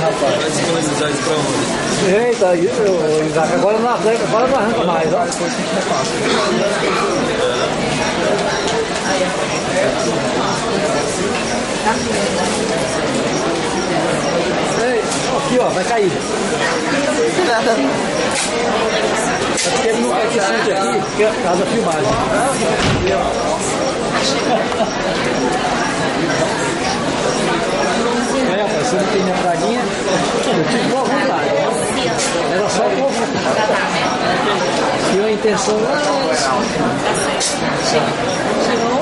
rapaz. Vai disponibilizar isso pra onde? Eita, Isaac, agora não arranca mais, ó. Ei, aqui ó, vai cair. É porque ele não quer que sente aqui, porque é por causa da filmagem. É, rapaz, você não tem minha praguinha, eu tive boa vontade. Era só boa vontade. E a intenção era essa. Chegou?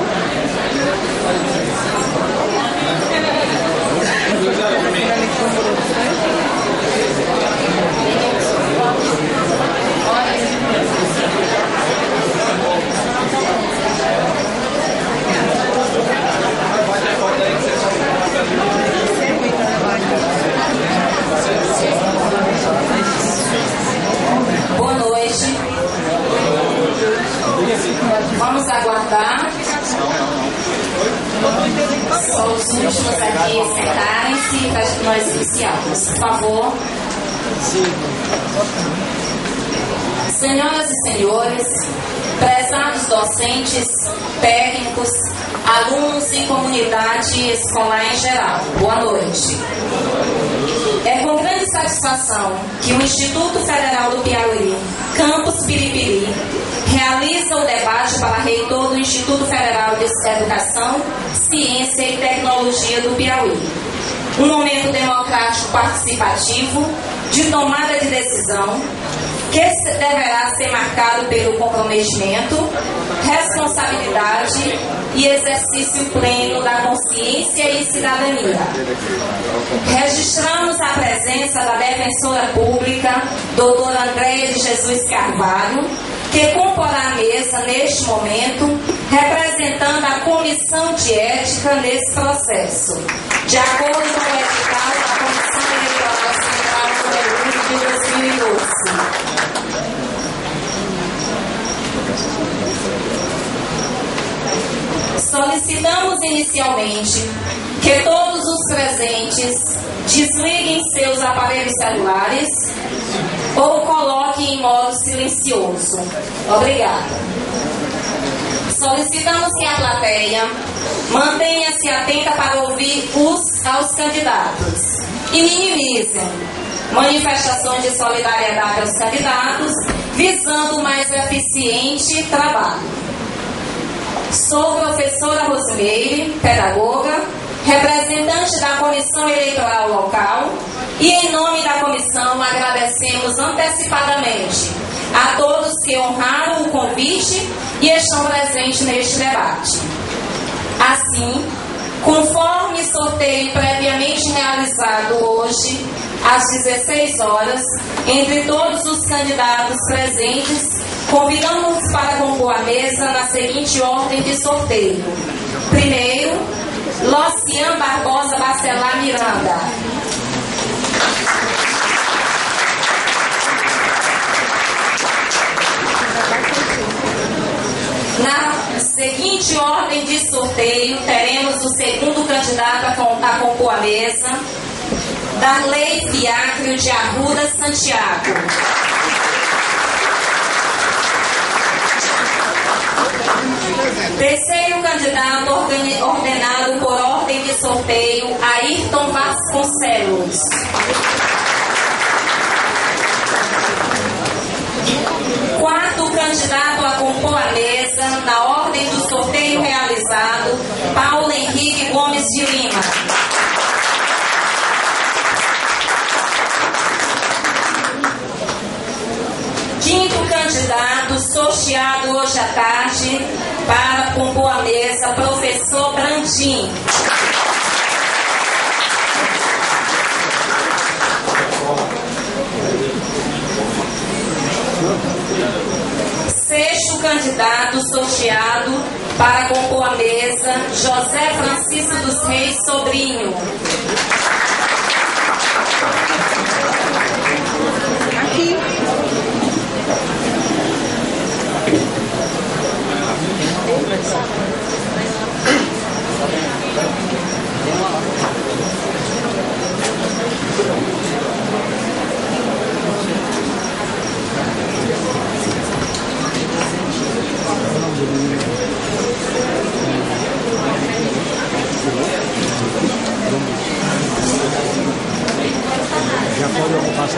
Boa noite. Vamos aguardar. Só os últimos aqui sentarem-se para que nós iniciarmos. Por favor. Senhoras e senhores, prezados docentes, técnicos, alunos e comunidade escolar em geral, boa noite. É com grande satisfação que o Instituto Federal do Piauí, Campus Piripiri, realiza o debate para reitor do Instituto Federal de Educação, Ciência e Tecnologia do Piauí. Um momento democrático participativo de tomada de decisão que deverá ser marcado pelo comprometimento, responsabilidade e exercício pleno da consciência e cidadania. Registramos a presença da defensora pública, doutora Andréia de Jesus Carvalho, que comporá a mesa neste momento, representando a Comissão de Ética nesse processo, de acordo com o edital da Comissão Eleitoral Central número 1 de 2012. Solicitamos inicialmente que todos os presentes desliguem seus aparelhos celulares ou coloquem em modo silencioso. Obrigada. Solicitamos que a plateia mantenha-se atenta para ouvir aos candidatos e minimizem manifestações de solidariedade aos candidatos, visando o mais eficiente trabalho. Sou professora Rosimeire, pedagoga, representante da Comissão Eleitoral Local, e em nome da comissão agradecemos antecipadamente a todos que honraram o convite e estão presentes neste debate. Assim, conforme sorteio previamente realizado hoje, às 16 horas, entre todos os candidatos presentes, convidamos para compor a mesa na seguinte ordem de sorteio. Primeiro, Locian Barbosa Bacelar Miranda. Na seguinte ordem de sorteio, teremos o segundo candidato a compor a mesa, Darley Fiacrio de Arruda Santiago. Terceiro candidato ordenado por ordem de sorteio, Ayrton Vasconcelos. Quarto candidato a compor a mesa, na ordem do sorteio realizado, Paulo Henrique Gomes de Lima. Quinto candidato, sorteado hoje à tarde, para compor a mesa, professor Brandim. Sexto candidato, sorteado, para compor a mesa, José Francisco dos Reis Sobrinho. Aqui.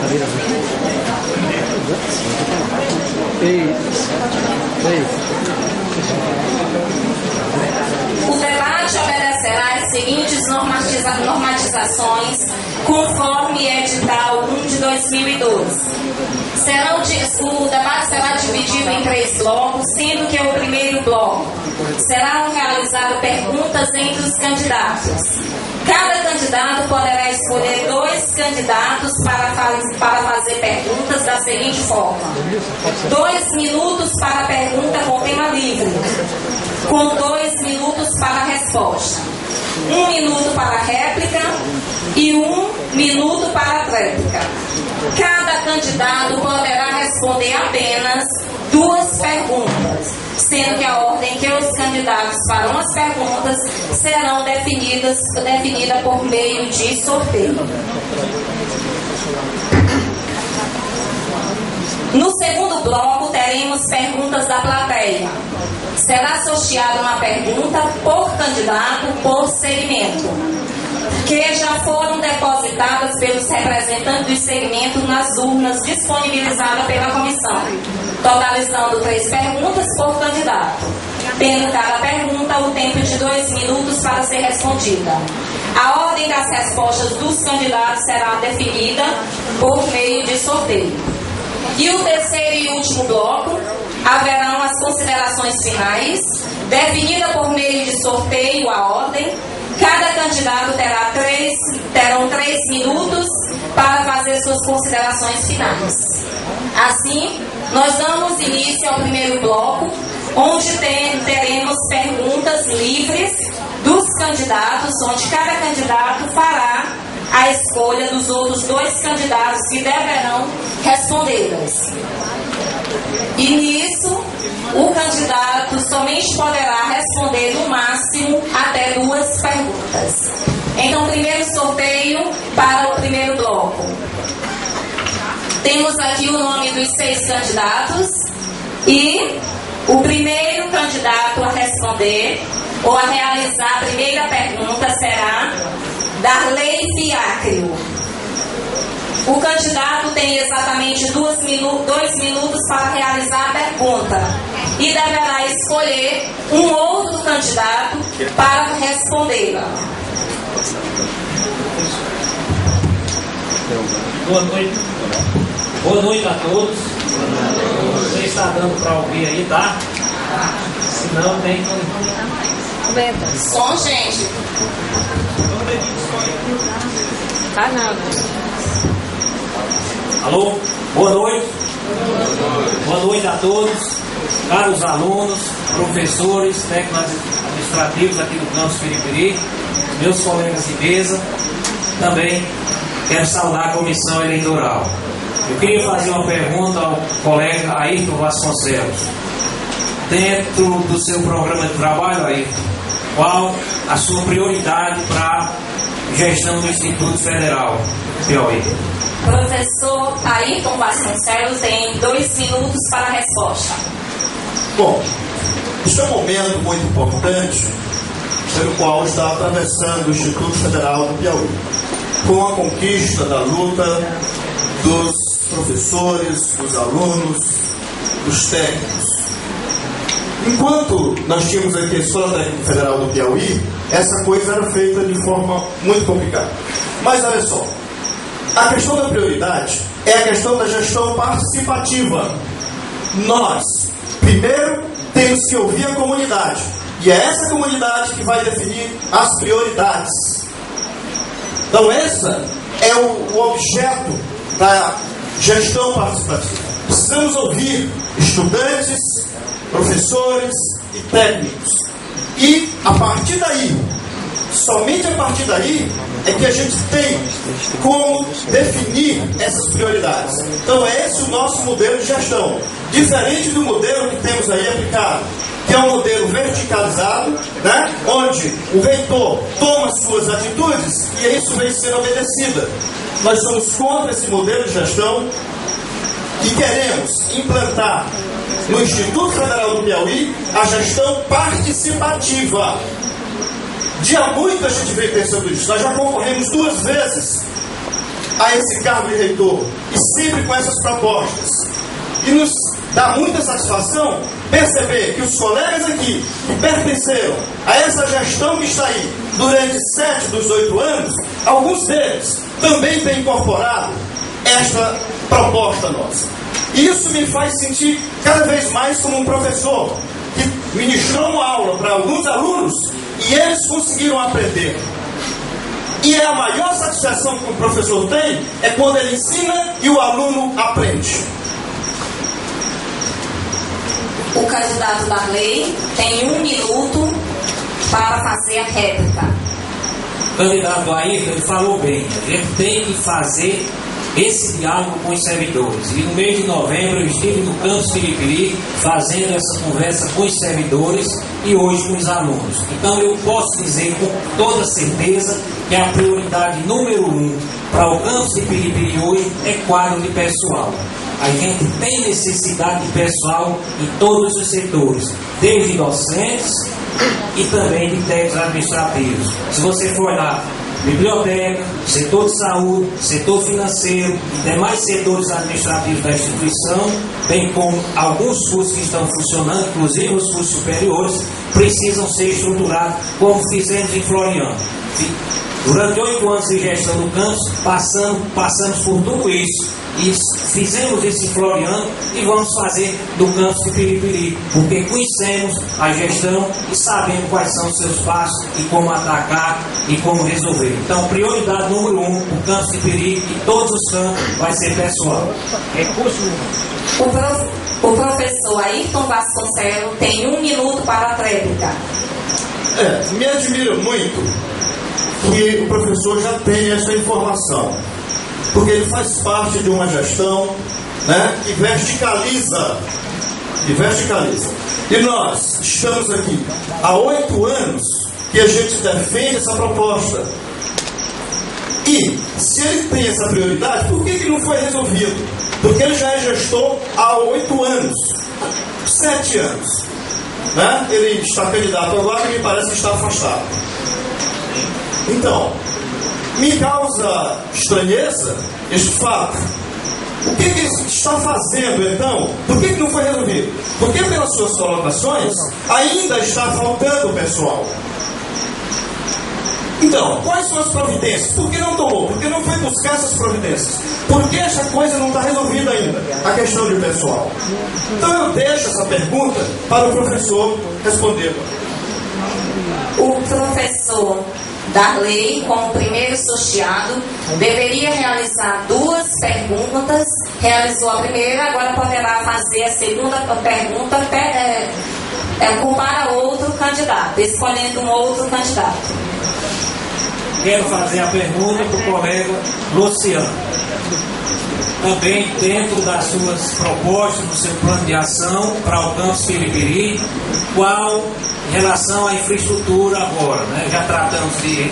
O debate obedecerá às seguintes normatizações, conforme edital 1 de 2012. O debate será dividido em 3 blocos, sendo que o primeiro bloco serão realizadas perguntas entre os candidatos. Cada candidato poderá escolher 2 candidatos para fazer perguntas da seguinte forma: 2 minutos para a pergunta com tema livre, com 2 minutos para a resposta, 1 minuto para a réplica e 1 minuto para a tréplica. Cada candidato poderá responder apenas 2 perguntas, sendo que a ordem que os candidatos farão as perguntas serão definida por meio de sorteio. No segundo bloco, teremos perguntas da plateia. Será associada uma pergunta por candidato por segmento, que já foram depositadas pelos representantes do segmento nas urnas disponibilizadas pela comissão, totalizando 3 perguntas por candidato, tendo cada pergunta o tempo de 2 minutos para ser respondida. A ordem das respostas dos candidatos será definida por meio de sorteio. E o terceiro e último bloco, haverão as considerações finais, definida por meio de sorteio a ordem. Cada candidato terão 3 minutos para fazer suas considerações finais. Assim, nós damos início ao primeiro bloco, onde teremos perguntas livres dos candidatos, onde cada candidato fará a escolha dos outros 2 candidatos que deverão respondê-las. E nisso, o candidato somente poderá responder no máximo até 2 perguntas. Então, primeiro sorteio para o primeiro bloco. Temos aqui o nome dos 6 candidatos e o primeiro candidato a responder ou a realizar a primeira pergunta será Darley Fiacrio. O candidato tem exatamente 2 minutos para realizar a pergunta e deverá escolher um outro candidato para respondê-la. Boa noite. Boa noite a todos. Você está dando para ouvir aí, tá? Se não, tem que... Som, gente. Tá não. Alô? Boa noite. Boa noite a todos, caros alunos, professores, técnicos administrativos aqui do campus Piripiri, meus colegas de mesa. Também quero saudar a comissão eleitoral. Eu queria fazer uma pergunta ao colega Ayrton Vasconcelos. Dentro do seu programa de trabalho, Ayrton, qual a sua prioridade para a gestão do Instituto Federal Piauí? Professor Ayrton Vasconcelos tem 2 minutos para a resposta. Bom, este é um momento muito importante pelo qual está atravessando o Instituto Federal do Piauí, com a conquista da luta dos professores, dos alunos, dos técnicos. Enquanto nós tínhamos aqui a Escola Técnica Federal do Piauí, essa coisa era feita de forma muito complicada. Mas olha só, a questão da prioridade é a questão da gestão participativa. Nós, primeiro, temos que ouvir a comunidade. E é essa comunidade que vai definir as prioridades. Então, esse é o objeto da gestão participativa. Precisamos ouvir estudantes, professores e técnicos. E, a partir daí, somente a partir daí, é que a gente tem como definir essas prioridades. Então, é esse o nosso modelo de gestão. Diferente do modelo que temos aí aplicado, que é um modelo verticalizado, né? Onde o reitor toma suas atitudes e isso vem sendo obedecida. Nós somos contra esse modelo de gestão e queremos implantar no Instituto Federal do Piauí a gestão participativa. Dia muito a gente veio pensando nisso. Nós já concorremos 2 vezes a esse cargo de reitor, e sempre com essas propostas. E nos dá muita satisfação perceber que os colegas aqui que pertenceram a essa gestão que está aí durante 7 dos 8 anos, alguns deles também têm incorporado esta proposta nossa. E isso me faz sentir cada vez mais como um professor que ministrou uma aula para alguns alunos e eles conseguiram aprender. E a maior satisfação que o professor tem é quando ele ensina e o aluno aprende. O candidato Darley tem 1 minuto para fazer a réplica. O candidato Ayrton, ele falou bem, a gente tem que fazer esse diálogo com os servidores. E no mês de novembro eu estive no campus Piripiri fazendo essa conversa com os servidores e hoje com os alunos. Então eu posso dizer com toda certeza que a prioridade número 1 para o campus de Piripiri hoje é quadro de pessoal. A gente tem necessidade de pessoal em todos os setores, desde docentes e também de técnicos administrativos. Se você for olhar biblioteca, setor de saúde, setor financeiro e demais setores administrativos da instituição, bem como alguns cursos que estão funcionando, inclusive os cursos superiores, precisam ser estruturados como fizemos em Floriano. Durante 8 anos de gestão do campus, passamos por tudo isso. E fizemos isso em Floriano e vamos fazer do campus de Piripiri, porque conhecemos a gestão e sabemos quais são os seus passos e como atacar e como resolver. Então, prioridade número 1, o campus de Piripiri e todos os campos vai ser pessoal. O professor Ayrton Vasconcelos tem 1 minuto para a réplica. Me admira muito que o professor já tenha essa informação, porque ele faz parte de uma gestão, né, que verticaliza. E nós estamos aqui há 8 anos que a gente defende essa proposta. E se ele tem essa prioridade, por que não foi resolvido? Porque ele já é gestor há 8 anos, 7 anos. Né? Ele está candidato agora e me parece que está afastado. Então, me causa estranheza este fato. O que ele está fazendo, então? Por que não foi resolvido? Porque pelas suas colocações ainda está faltando pessoal. Então, quais são as providências? Por que não tomou? Por que não foi buscar essas providências? Por que essa coisa não está resolvida ainda? A questão de pessoal. Então eu deixo essa pergunta para o professor responder. O professor Darley, como primeiro sorteado, deveria realizar 2 perguntas. Realizou a primeira, agora poderá fazer a segunda pergunta para outro candidato, escolhendo um outro candidato. Quero fazer a pergunta para o colega Luciano. Também dentro das suas propostas, no seu plano de ação para o campus Piripiri, qual em relação à infraestrutura agora, né? Já tratamos de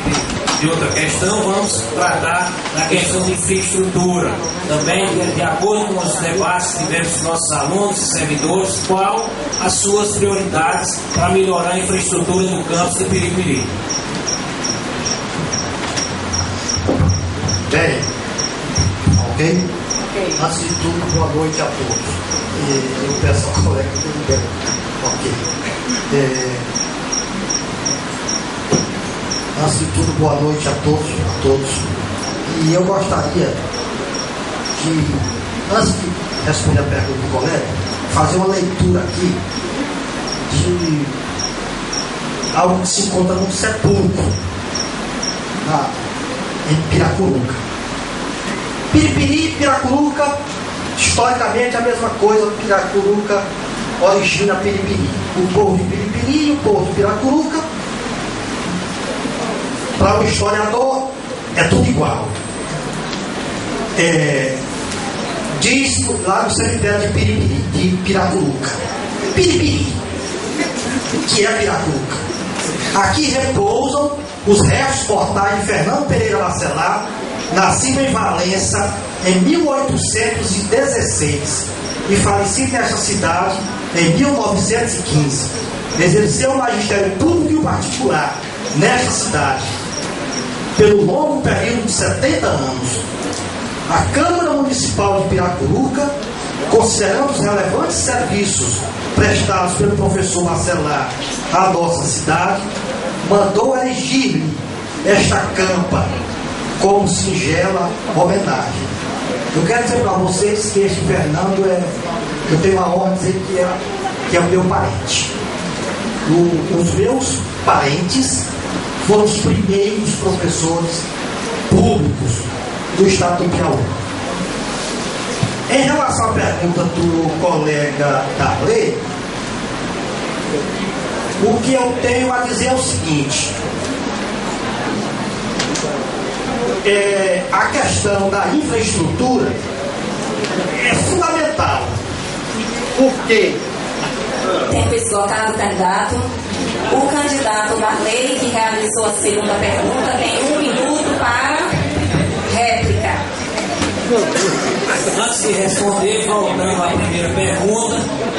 outra questão, vamos tratar da questão de infraestrutura. Também, de acordo com os debates que tivemos com nossos alunos e servidores, qual as suas prioridades para melhorar a infraestrutura do campus de Piripiri? Bem, ok? Antes de tudo, boa noite a todos. E eu peço ao colega que tudo bem. Ok. Antes de tudo, boa noite a todos. E eu gostaria de, antes de responder a pergunta do colega, fazer uma leitura aqui de algo que se encontra num sepulcro em Piracuruca. Piripiri e Piracuruca, historicamente a mesma coisa. Piracuruca origina Piripiri. O povo de Piripiri e o povo de Piracuruca, para o historiador, é tudo igual. Diz lá no cemitério de Piripiri, de Piracuruca, Piripiri, que é Piracuruca. Aqui repousam os restos mortais de Fernando Pereira Bacelar, nascido em Valença em 1816 e falecido nesta cidade em 1915. Exerceu o magistério público e particular nesta cidade pelo longo período de 70 anos. A Câmara Municipal de Piracuruca, considerando os relevantes serviços prestados pelo professor Marcelar à nossa cidade, mandou erigir-lhe esta campa como singela homenagem. Eu quero dizer para vocês que este Fernando eu tenho a honra de dizer que é o meu parente. Os meus parentes foram os primeiros professores públicos do estado do Piauí. Em relação à pergunta do colega Darley, o que eu tenho a dizer é o seguinte: a questão da infraestrutura é fundamental. Por quê? Tempo esgotado, candidato. O candidato Darley, que realizou a segunda pergunta, tem 1 minuto para réplica. Antes de responder, voltando à primeira pergunta,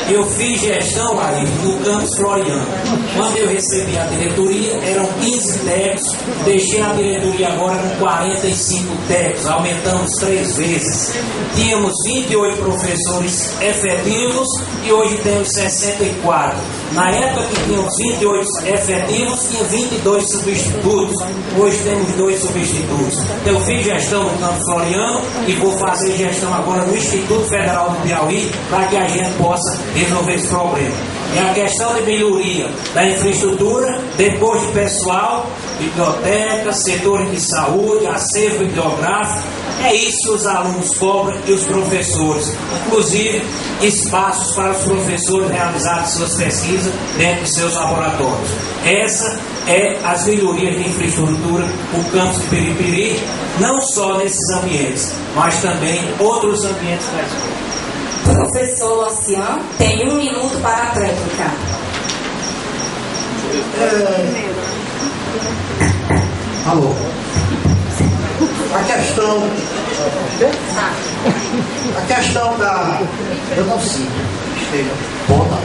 eu fiz gestão, Laís, no Campus Floriano. Quando eu recebi a diretoria, eram 15 técnicos, deixei a diretoria agora com 45 técnicos, aumentamos 3 vezes. Tínhamos 28 professores efetivos e hoje temos 64. Na época que tínhamos 28 efetivos, tinha 22 substitutos. Hoje temos 2 substitutos. Então eu fiz gestão no Campus Floriano e vou fazer gestão agora no Instituto Federal do Piauí para que a gente possa resolver esse problema. E a questão de melhoria da infraestrutura, depois de pessoal, biblioteca, setores de saúde, acervo bibliográfico, é isso que os alunos cobram e os professores. Inclusive, espaços para os professores realizarem suas pesquisas dentro de seus laboratórios. Essa é as melhorias de infraestrutura no campus de Piripiri, não só nesses ambientes, mas também outros ambientes da escola. Professor Lucian, tem 1 minuto para a réplica. Alô. A questão da... Eu não sei. Bota.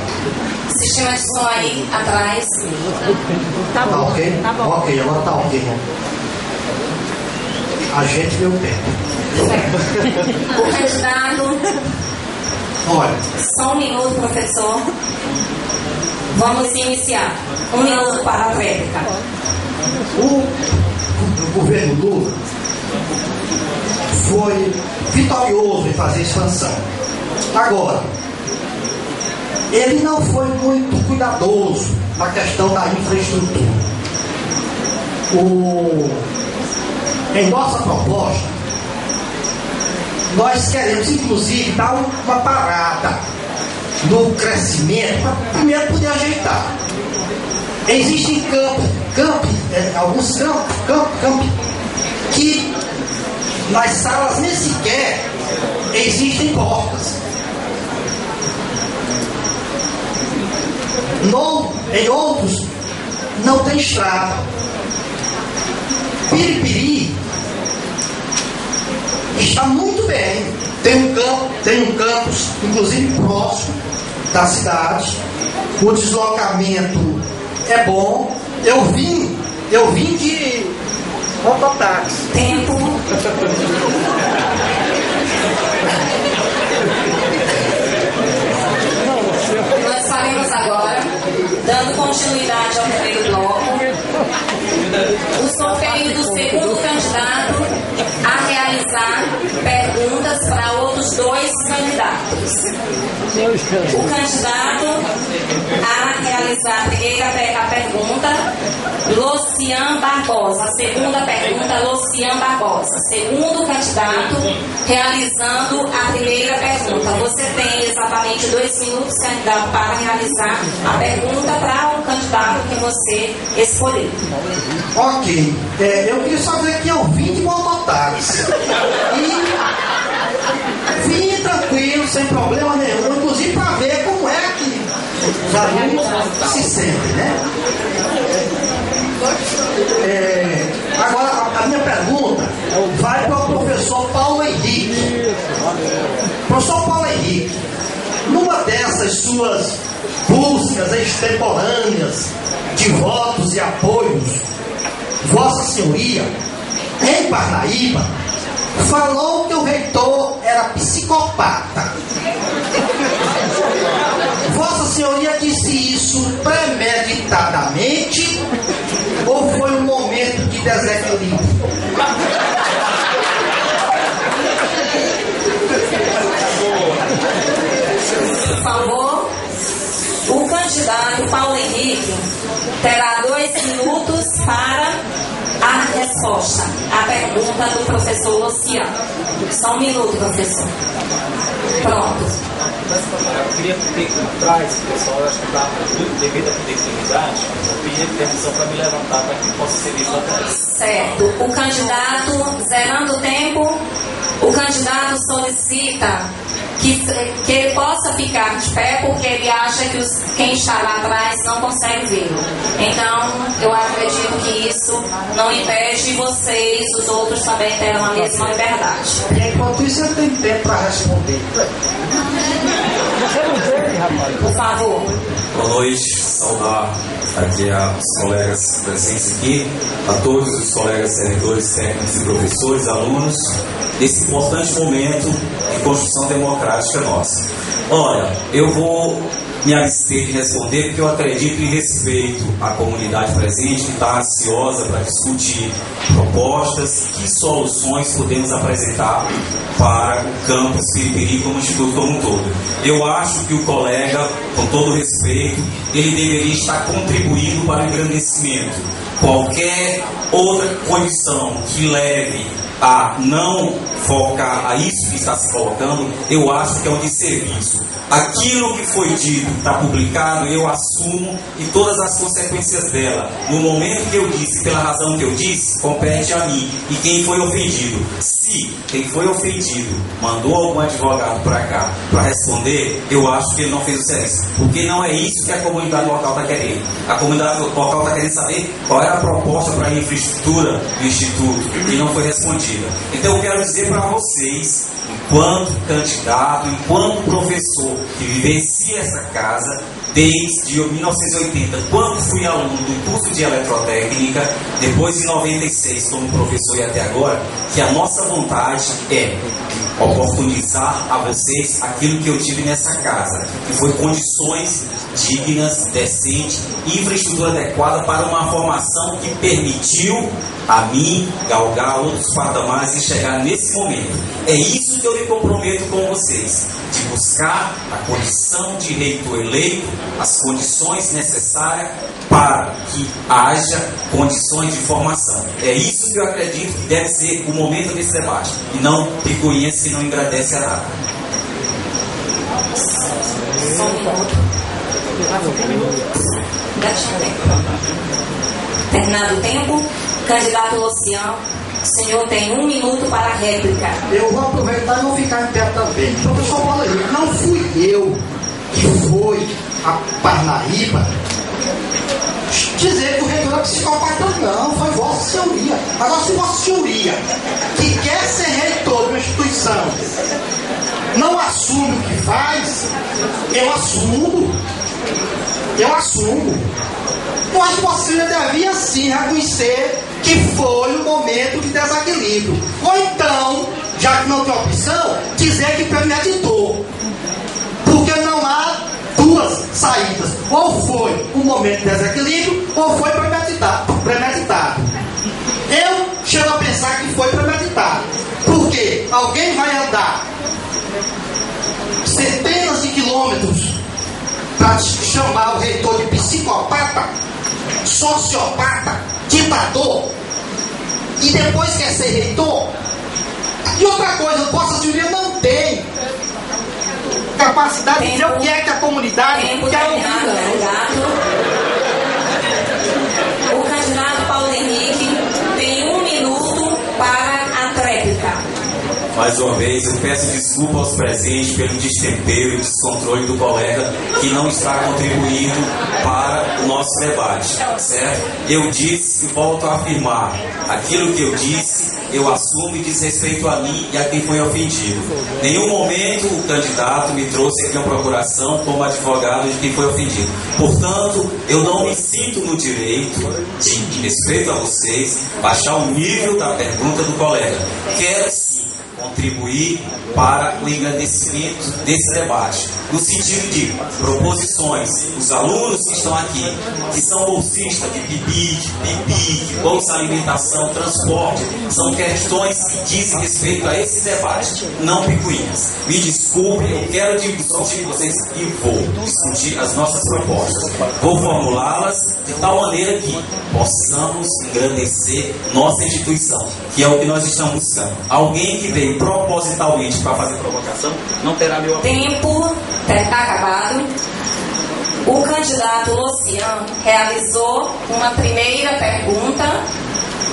Sistema de som aí atrás. Tá bom. Ok? Tá bom. Ok, agora tá ok. A gente deu tempo. O candidato. Olha. Só 1 minuto, professor. Vamos iniciar. 1 minuto para a réplica. O governo Lula foi vitorioso em fazer expansão. Agora, ele não foi muito cuidadoso na questão da infraestrutura. Em nossa proposta, nós queremos inclusive dar uma parada no crescimento para primeiro poder ajeitar. Existem alguns campos que nas salas nem sequer existem portas. Em outros não tem estrada. Piripiri está muito bem. Tem um campus, inclusive próximo da cidade. O deslocamento é bom. Eu vim de mototáxi. Tempo. Nós faremos agora, dando continuidade ao primeiro bloco, o sorteio do segundo candidato a realizar perguntas para outros 2 candidatos. O candidato a realizar a primeira pergunta, Lucian Barbosa. A segunda pergunta, Lucian Barbosa. Segundo candidato, realizando a primeira pergunta. Você tem exatamente 2 minutos, candidato, para realizar a pergunta para o candidato que você escolheu. Ok. Eu queria só dizer que eu vim de mototáxi. E vim tranquilo, sem problema nenhum, inclusive para ver como é que os alunos se sentem, né? Agora, a minha pergunta vai para o professor Paulo Henrique. Professor Paulo Henrique, numa dessas suas buscas extemporâneas de votos e apoios, Vossa Senhoria, em Parnaíba, falou que o reitor era psicopata. Vossa Senhoria disse isso premeditadamente ou foi um momento de desequilíbrio? Por favor, o candidato Paulo Henrique terá 2 minutos para a resposta à pergunta do professor Luciano. Só 1 minuto, professor. Pronto. Eu queria pedir atrás, pessoal, acho que está muito devido à conectividade, eu pedi permissão para me levantar para que possa ser visto atrás. Certo. O candidato, zerando o tempo, o candidato solicita que ele possa ficar de pé porque ele acha que quem está lá atrás não consegue vê-lo. Então, eu acredito que isso não impede vocês, os outros também terão a mesma liberdade. Enquanto isso, eu tenho tempo para responder. Por favor. Boa noite, saudar aqui os colegas presentes aqui, a todos os colegas servidores, técnicos e professores, alunos, nesse importante momento de construção democrática nossa. Olha, eu vou me abster de responder porque eu acredito e respeito a comunidade presente que está ansiosa para discutir propostas, que soluções podemos apresentar para o campus Piripiri como instituto como um todo. Eu acho que o colega, com todo respeito, ele deveria estar contribuindo para o engrandecimento. Qualquer outra condição que leve a não focar a isso que está se colocando, eu acho que é um desserviço. Aquilo que foi dito, está publicado, eu assumo e todas as consequências dela. No momento que eu disse, pela razão que eu disse, compete a mim. E quem foi ofendido? Se quem foi ofendido mandou algum advogado para cá para responder, eu acho que ele não fez o serviço. Porque não é isso que a comunidade local está querendo. A comunidade local está querendo saber qual era a proposta para a infraestrutura do Instituto e não foi respondida. Então eu quero dizer para vocês, enquanto candidato, enquanto professor que vivencia essa casa desde 1980, quando fui aluno do curso de eletrotécnica, depois em 96 como professor e até agora, que a nossa vontade é oportunizar a vocês aquilo que eu tive nessa casa, que foi condições dignas, decentes, infraestrutura adequada para uma formação que permitiu a mim galgar outros patamares e chegar nesse momento. É isso que eu me comprometo com vocês, de buscar a condição de reitor eleito, as condições necessárias para que haja condições de formação. É isso que eu acredito que deve ser o momento desse debate, e não picuinhas que não engrandece a nada. Só 1 minuto. Terminado o tempo, candidato Luciano, o senhor tem 1 minuto para a réplica. Eu vou aproveitar e vou ficar em pé também. Professor Paulo Henrique, não fui eu que fui a Parnaíba dizer que o reitor é psicopata, não, foi Vossa Senhoria. Agora, se Vossa Senhoria, que quer ser reitor de uma instituição, não assume o que faz, eu assumo. Eu acho que Vossa Senhoria devia sim reconhecer que foi um momento de desequilíbrio. Ou então, já que não tem opção, dizer que premeditou. Porque não há 2 saídas. Ou foi um momento de desequilíbrio, ou foi premeditado. Eu chego a pensar que foi premeditado. Porque alguém vai andar centenas de quilômetros para chamar o reitor de psicopata, sociopata, ditador, e depois quer ser reitor. E outra coisa, Vossa Senhoria não tem capacidade de dizer o que é que a comunidade quer ouvir. O candidato Paulo Henrique tem 1 minuto para a tréplica. Mais uma vez, eu peço desculpa aos presentes pelo destempero e descontrole do colega que não está contribuindo para o nosso debate, certo? Eu disse e volto a afirmar, aquilo que eu disse, eu assumo e diz respeito a mim e a quem foi ofendido. Em nenhum momento o candidato me trouxe aqui uma procuração como advogado de quem foi ofendido. Portanto, eu não me sinto no direito de respeito a vocês, baixar o nível da pergunta do colega. Quero sim contribuir para o engrandecimento desse debate, no sentido de proposições. Os alunos que estão aqui, que são bolsistas de PIBID, bolsa alimentação, transporte, são questões que dizem respeito a esse debate, não picuinhas. Me desculpe, eu quero discutir com vocês e vou discutir as nossas propostas. Vou formulá-las de tal maneira que possamos engrandecer nossa instituição, que é o que nós estamos buscando. Alguém que veio propositalmente para fazer provocação não terá meu apoio. Tempo está acabado. O candidato Luciano realizou uma primeira pergunta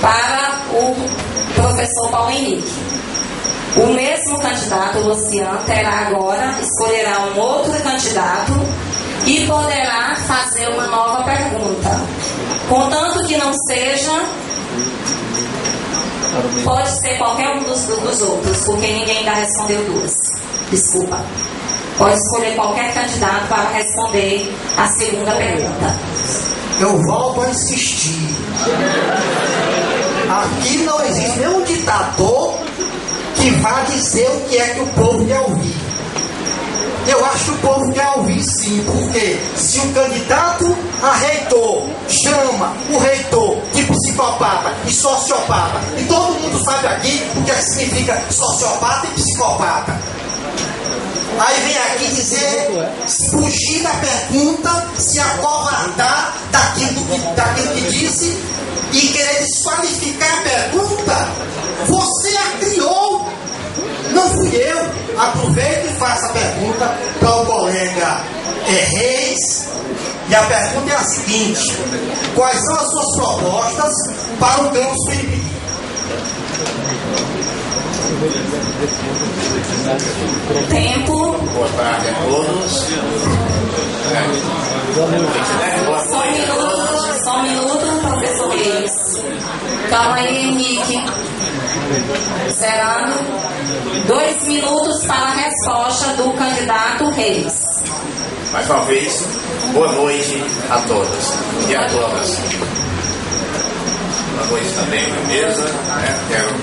para o professor Paulo Henrique. O mesmo candidato Luciano escolherá um outro candidato e poderá fazer uma nova pergunta. Contanto que não seja, pode ser qualquer um dos outros, porque ninguém ainda respondeu duas. Desculpa. Pode escolher qualquer candidato para responder a segunda pergunta. Eu volto a insistir. Aqui não existe nenhum ditador que vá dizer o que é que o povo quer ouvir. Eu acho que o povo quer ouvir sim, porque se o candidato a reitor chama o reitor de psicopata e sociopata, e todo mundo sabe aqui o que significa sociopata e psicopata, aí vem aqui dizer, fugir da pergunta, se acovardar daquilo que disse e querer desqualificar a pergunta. Você a criou, não fui eu. Aproveito e faço a pergunta para o colega Reis. E a pergunta é a seguinte: quais são as suas propostas para o campus Piripiri? Tempo. Boa tarde a todos. Só um minuto, professor Reis. Calma aí, Henrique. Serão 2 minutos para a resposta do candidato Reis. Mais uma vez, boa noite a todos e a todas. Boa noite também na mesa. Quero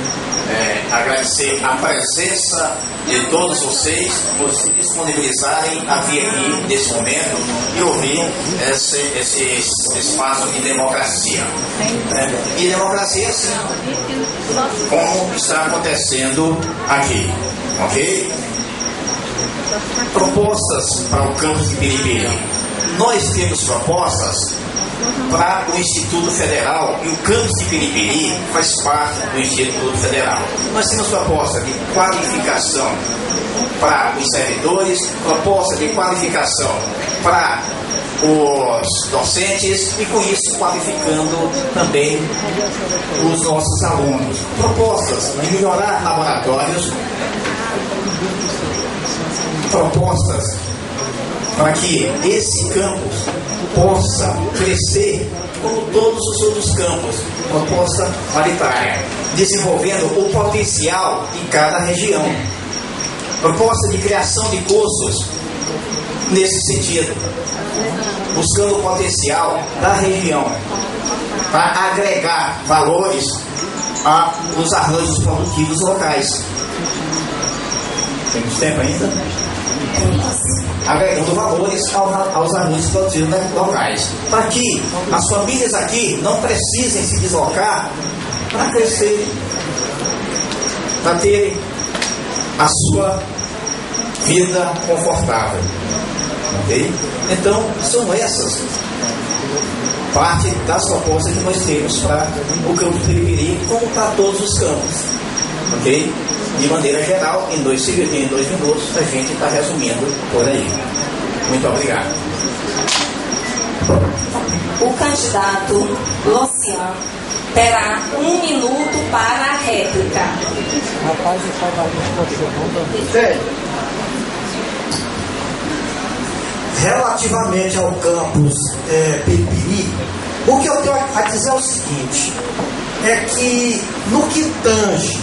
agradecer a presença de todos vocês por se disponibilizarem a vir aqui nesse momento e ouvir esse espaço de democracia. E democracia, sim, como está acontecendo aqui, ok? Propostas para o campus de Piripiri. Nós temos propostas para o Instituto Federal, e o campus de Piripiri faz parte do Instituto Federal. Nós temos proposta de qualificação para os servidores, proposta de qualificação para os docentes e com isso qualificando também os nossos alunos. Propostas de melhorar laboratórios, propostas para que esse campus possa crescer como todos os outros campos, proposta paritária, desenvolvendo o potencial em cada região. Proposta de criação de cursos nesse sentido, buscando o potencial da região para agregar valores aos arranjos produtivos locais. Temos tempo ainda? Agregando valores aos arranjos produtivos locais, para que as famílias aqui não precisem se deslocar para crescer, para terem a sua vida confortável. Ok? Então, são essas parte das propostas que nós temos para o campo de Piripiri, como para todos os campos. Ok? De maneira geral, em 2 minutos, a gente está resumindo por aí. Muito obrigado. O candidato Luciano terá 1 minuto para a réplica. Rapaz, o pai vai Relativamente ao campus Piripiri, o que eu tenho a dizer é o seguinte: é que no que tange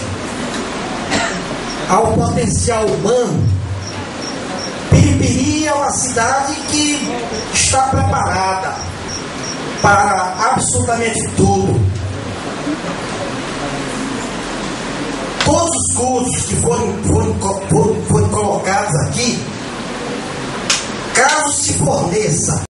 ao potencial humano, Piripiri é uma cidade que está preparada para absolutamente tudo. Todo todos os cursos que foram colocados aqui, caso se forneça